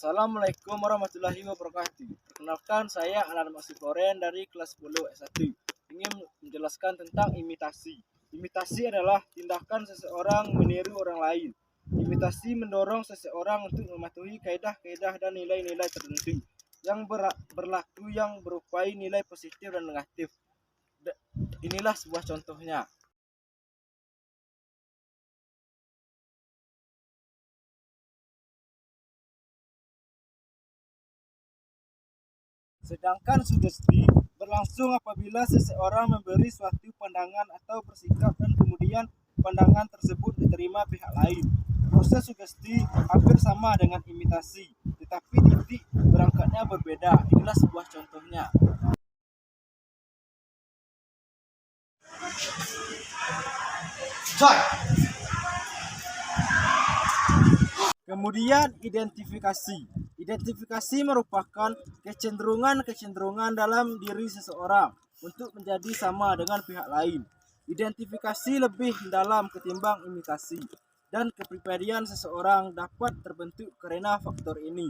Assalamualaikum warahmatullahi wabarakatuh. Perkenalkan, saya Alan Masiforen dari kelas 10 S1. Ingin menjelaskan tentang imitasi. Imitasi adalah tindakan seseorang meniru orang lain. Imitasi mendorong seseorang untuk mematuhi kaidah-kaidah dan nilai-nilai tertentu yang berlaku yang berupai nilai positif dan negatif. Inilah sebuah contohnya. Sedangkan sugesti berlangsung apabila seseorang memberi suatu pandangan atau bersikap dan kemudian pandangan tersebut diterima pihak lain. Proses sugesti hampir sama dengan imitasi, tetapi titik berangkatnya berbeda. Inilah sebuah contohnya. Kemudian identifikasi. Identifikasi merupakan kecenderungan-kecenderungan dalam diri seseorang untuk menjadi sama dengan pihak lain. Identifikasi lebih dalam ketimbang imitasi, dan kepribadian seseorang dapat terbentuk karena faktor ini.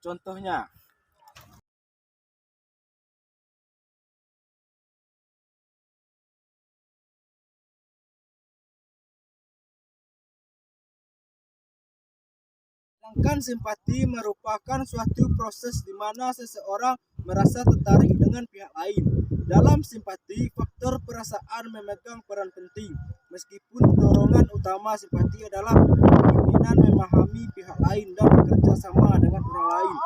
Contohnya, sedangkan simpati merupakan suatu proses di mana seseorang merasa tertarik dengan pihak lain. Dalam simpati, faktor perasaan memegang peran penting, meskipun dorongan utama simpati adalah keinginan memahami pihak lain dan bekerja sama dengan orang lain.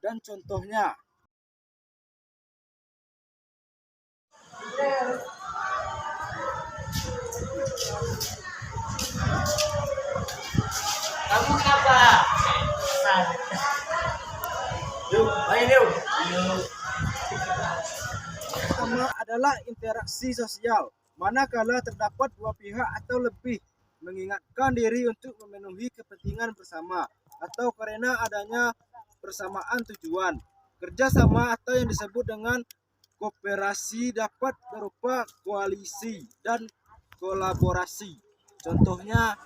Dan contohnya, kamu kenapa? Yuk, main yuk. pertama adalah interaksi sosial, manakala terdapat dua pihak atau lebih mengingatkan diri untuk memenuhi kepentingan bersama atau karena adanya persamaan tujuan. Kerjasama atau yang disebut dengan kooperasi dapat berupa koalisi dan kolaborasi. Contohnya,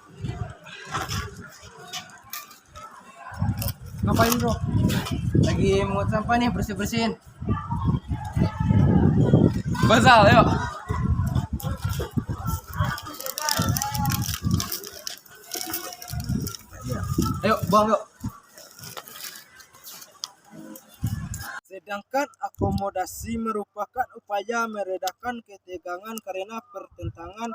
Ngapain bro? Lagi mengut sampah nih, bersih-bersihin. Basal, yuk. Ayo, buang yuk. sedangkan akomodasi merupakan upaya meredakan ketegangan karena pertentangan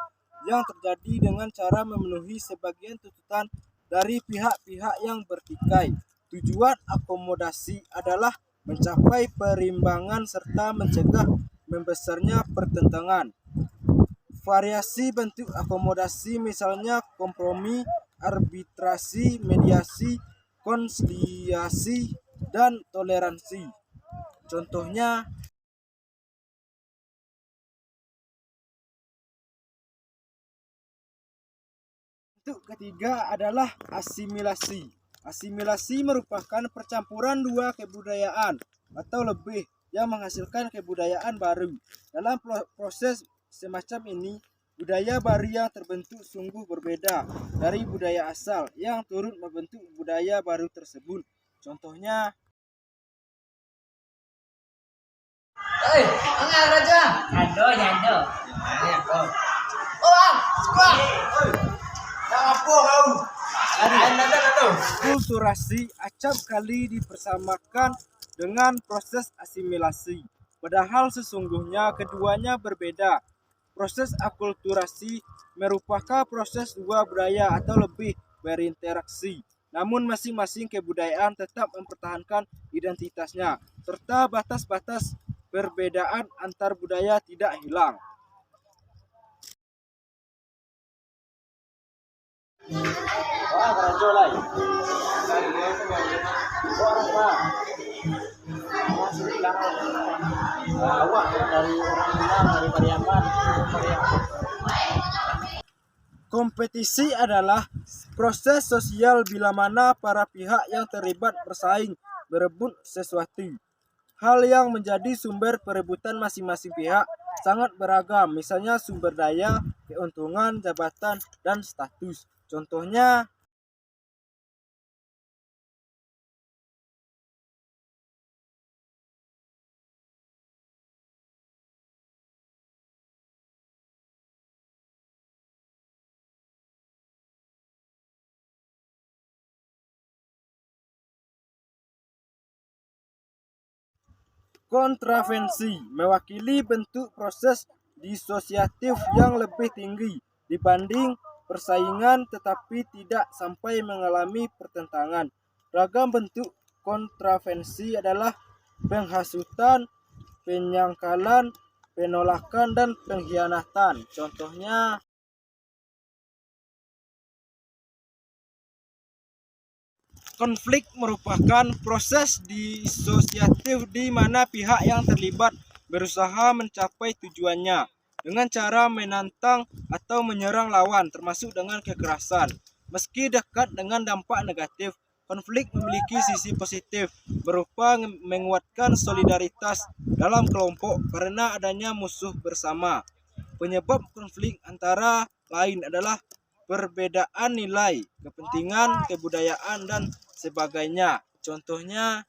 yang terjadi dengan cara memenuhi sebagian tuntutan dari pihak-pihak yang bertikai. Tujuan akomodasi adalah mencapai perimbangan serta mencegah membesarnya pertentangan. Variasi bentuk akomodasi misalnya kompromi, arbitrasi, mediasi, konsiliasi, dan toleransi. Contohnya, bentuk ketiga adalah asimilasi. Asimilasi merupakan percampuran dua kebudayaan atau lebih yang menghasilkan kebudayaan baru. Dalam proses semacam ini, budaya baru yang terbentuk sungguh berbeda dari budaya asal yang turut membentuk budaya baru tersebut. Contohnya, Hei, enggak Raja. Nyando. Nyando. Oh, sekolah. Apa kau? kulturasi acap kali dipersamakan dengan proses asimilasi. Padahal sesungguhnya keduanya berbeda. Proses akulturasi merupakan proses dua budaya atau lebih berinteraksi. Namun masing-masing kebudayaan tetap mempertahankan identitasnya, serta batas-batas perbedaan antar budaya tidak hilang. Kompetisi adalah proses sosial bila mana para pihak yang terlibat bersaing berebut sesuatu. Hal yang menjadi sumber perebutan masing-masing pihak sangat beragam, misalnya sumber daya, keuntungan, jabatan, dan status. Contohnya, Kontravensi mewakili bentuk proses disosiatif yang lebih tinggi dibanding persaingan tetapi tidak sampai mengalami pertentangan. Ragam bentuk kontravensi adalah penghasutan, penyangkalan, penolakan, dan pengkhianatan. Contohnya, konflik merupakan proses disosiatif di mana pihak yang terlibat berusaha mencapai tujuannya dengan cara menantang atau menyerang lawan, termasuk dengan kekerasan. Meski dekat dengan dampak negatif, konflik memiliki sisi positif berupa menguatkan solidaritas dalam kelompok karena adanya musuh bersama. Penyebab konflik antara lain adalah perbedaan nilai, kepentingan, kebudayaan, dan sebagainya. Contohnya,